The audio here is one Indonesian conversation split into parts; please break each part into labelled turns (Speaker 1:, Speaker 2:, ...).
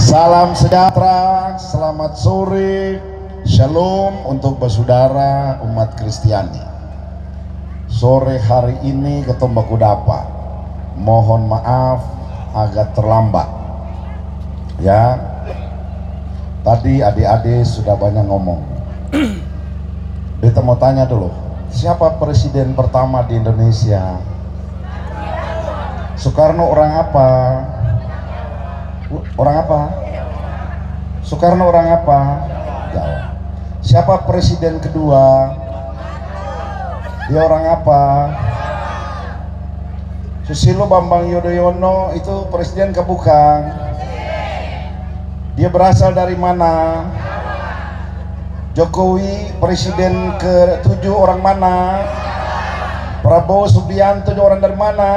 Speaker 1: Salam sejahtera, selamat sore, shalom untuk bersaudara umat Kristiani. Sore hari ini ketemu baku dapat. Mohon maaf agak terlambat. Ya, tadi adik-adik sudah banyak ngomong. Beta mau tanya dulu, siapa presiden pertama di Indonesia? Soekarno orang apa? Orang apa? Soekarno orang apa? Jawa. Siapa presiden kedua? Dia orang apa? Susilo Bambang Yudhoyono itu presiden ke bukan? Dia berasal dari mana? Jokowi presiden ke-7 orang mana? Prabowo Subianto orang dari mana?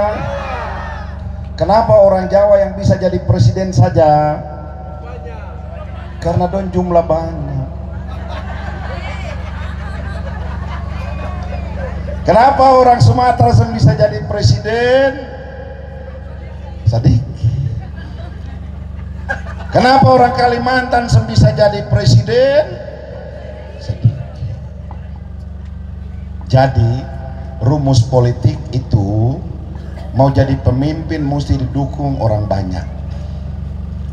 Speaker 1: Kenapa orang Jawa yang bisa jadi presiden saja? Karena don jumlah banyak. Kenapa orang Sumatera bisa jadi presiden? Sedikit. Kenapa orang Kalimantan bisa jadi presiden? Sedikit. Jadi rumus politik itu, mau jadi pemimpin mesti didukung orang banyak.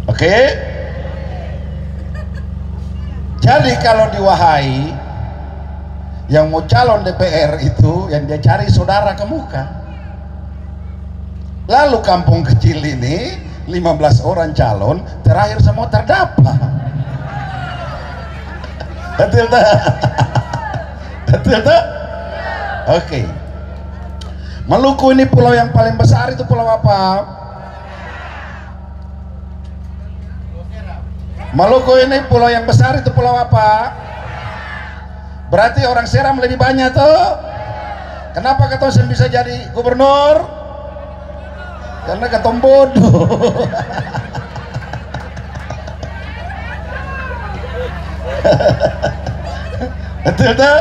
Speaker 1: Oke? Jadi kalau di Wahai yang mau calon DPR itu yang dia cari saudara ke muka. Lalu kampung kecil ini 15 orang calon, terakhir semua terdapat. Betul tak? Betul tak? Oke. Maluku ini pulau yang paling besar itu pulau apa? Maluku ini pulau yang besar itu pulau apa? Berarti orang Seram lebih banyak tuh. Kenapa ketong bisa jadi gubernur? Karena ketong bodoh. Betul tuh?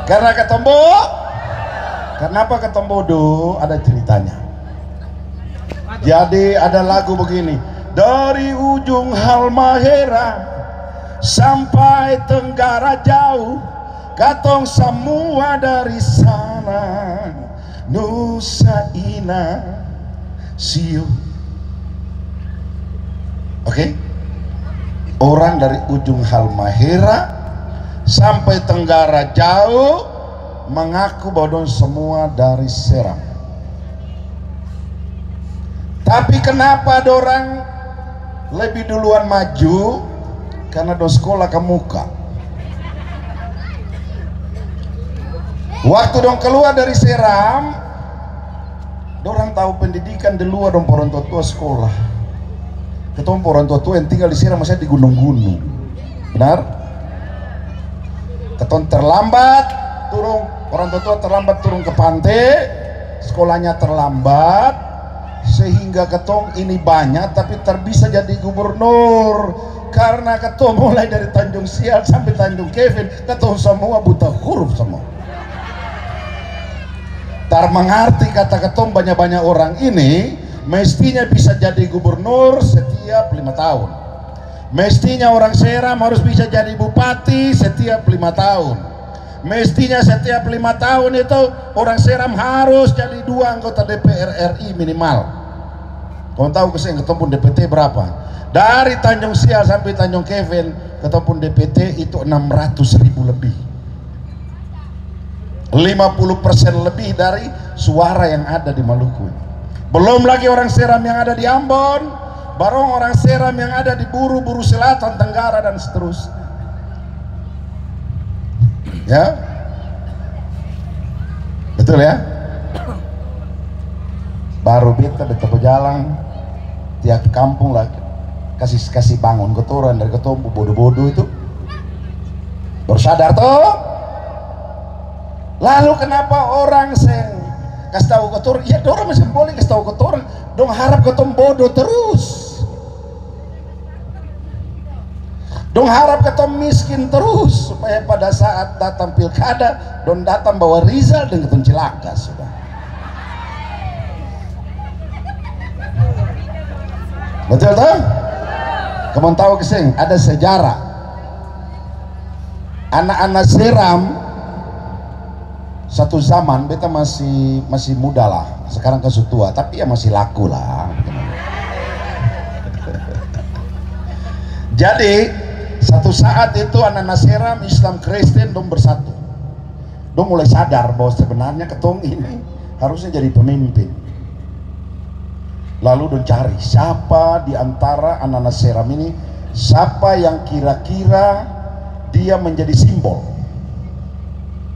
Speaker 1: Karena ketong bodoh. Kenapa ketemu bodoh? Ada ceritanya. Jadi ada lagu begini, dari ujung Halmahera sampai Tenggara jauh, katong semua dari sana, Nusa Ina Siu. Oke? Orang dari ujung Halmahera sampai Tenggara jauh mengaku bahwa semua dari Seram. Tapi kenapa dorang lebih duluan maju? Karena do sekolah ke muka. Waktu dong keluar dari Seram, dorang tahu pendidikan di luar dong orang tua sekolah. Ketemu orang tua yang tinggal di Seram masih di gunung-gunung. Benar? Ketemu terlambat turun, orang tua terlambat turun ke pantai, sekolahnya terlambat, sehingga ketong ini banyak tapi terbisa jadi gubernur. Karena ketong mulai dari Tanjung Sial sampai Tanjung Kevin, ketong semua buta huruf semua. Tar mengerti kata ketong banyak-banyak orang ini mestinya bisa jadi gubernur setiap 5 tahun. Mestinya orang Seram harus bisa jadi bupati setiap 5 tahun. Mestinya setiap 5 tahun itu orang Seram harus jadi 2 anggota DPR RI minimal. Kau tahu ketemu DPT berapa? Dari Tanjung Sial sampai Tanjung Kevin ketemu DPT itu 600.000 lebih. 50% lebih dari suara yang ada di Maluku. Belum lagi orang Seram yang ada di Ambon, baru orang Seram yang ada di Buru-Buru Selatan, Tenggara dan seterusnya. Ya, betul ya. Baru beta berjalan tiap kampung lah, kasih bangun kotoran dari ketombu bodoh-bodoh itu bersadar toh. Lalu kenapa orang seng kasih tahu kotor? Ya dorang masih boleh kasih tahu kotoran, dong harap ketom bodoh terus. Dong harap ketemu miskin terus supaya pada saat datang pilkada dong datang bawa Rizal dan ketemu celaka sudah. Betul tak? Kamu tahu keseng ada sejarah anak-anak Seram satu zaman, beta masih muda lah, sekarang kan sudah tua, tapi ya masih laku lah. Jadi satu saat itu anak-anak Seram Islam Kristen dong bersatu, dong mulai sadar bahwa sebenarnya ketong ini harusnya jadi pemimpin. Lalu dong cari siapa di antara anak-anak Seram ini, siapa yang kira-kira dia menjadi simbol.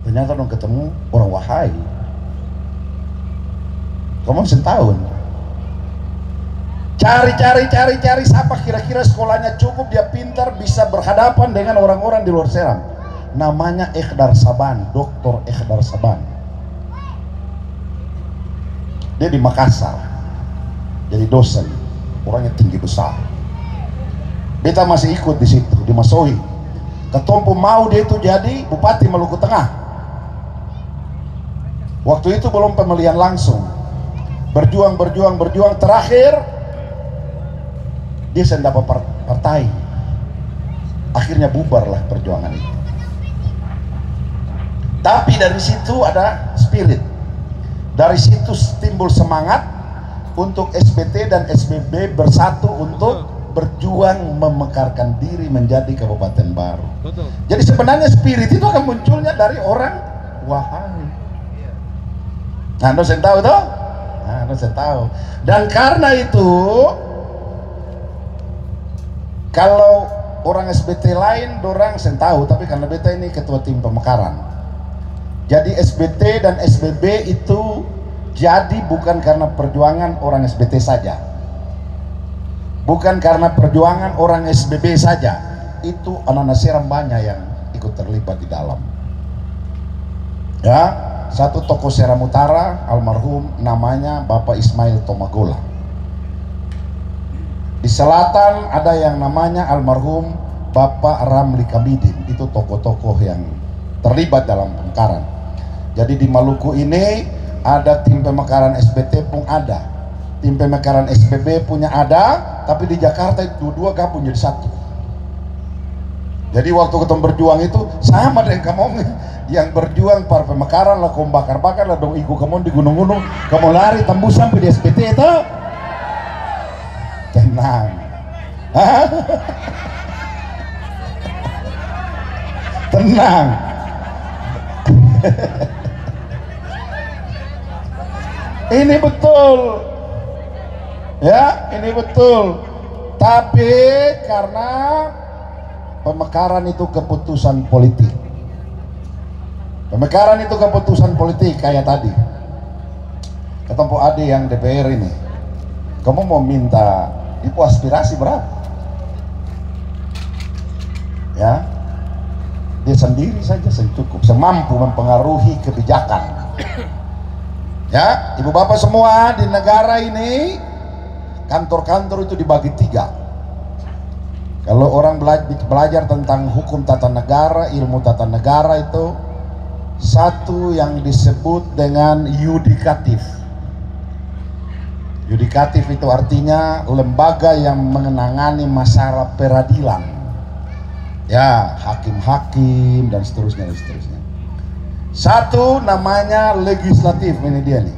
Speaker 1: Ternyata dong ketemu orang Wahai. Kamu setahun cari siapa kira-kira sekolahnya cukup, dia pintar, bisa berhadapan dengan orang-orang di luar Seram. Namanya Ekhdar Saban, Dr. Ekhdar Saban. Dia di Makassar jadi dosen, orangnya tinggi besar. Beta masih ikut di situ di Masohi. Ketompo mau dia itu jadi Bupati Maluku Tengah. Waktu itu belum pemilihan langsung, berjuang, terakhir dia sedang dapat partai, akhirnya bubarlah perjuangan itu. Tapi dari situ ada spirit, dari situ timbul semangat untuk SBT dan SBB bersatu untuk berjuang memekarkan diri menjadi kabupaten baru. Jadi sebenarnya spirit itu akan munculnya dari orang Wahai. Nah, Anda saya tahu toh? Nah, Anda saya tahu. Dan karena itu, kalau orang SBT lain, dorang saya tahu, tapi karena beta ini ketua tim pemekaran. Jadi SBT dan SBB itu jadi bukan karena perjuangan orang SBT saja, bukan karena perjuangan orang SBB saja. Itu anak-anak Seram banyak yang ikut terlibat di dalam. Ya. Satu tokoh Seram Utara almarhum namanya Bapak Ismail Tomagola. Di selatan ada yang namanya almarhum Bapak Ramli Kamidin. Itu tokoh-tokoh yang terlibat dalam pemekaran. Jadi di Maluku ini ada tim pemekaran SBT pun ada, tim pemekaran SBB punya ada, tapi di Jakarta itu dua gabung jadi satu. Jadi waktu ketemu berjuang itu sama dengan kamu yang berjuang para pemekaran lah, kamu bakar-bakar lah dong iku kamu di gunung-gunung, kamu lari tembus sampai di SBT itu. Tenang. Tenang. Ini betul. Ya, ini betul. Tapi karena pemekaran itu keputusan politik. Pemekaran itu keputusan politik kayak tadi. Ketemu Ade yang DPR ini. Kamu mau minta itu aspirasi berapa? Ya. Dia sendiri saja cukup, semampu mempengaruhi kebijakan. Ya, ibu bapak semua di negara ini kantor-kantor itu dibagi 3. Kalau orang belajar tentang hukum tata negara, ilmu tata negara itu satu yang disebut dengan yudikatif. Yudikatif itu artinya lembaga yang menangani masalah peradilan. Ya, hakim-hakim dan seterusnya dan seterusnya. Satu namanya legislatif, ini dia nih.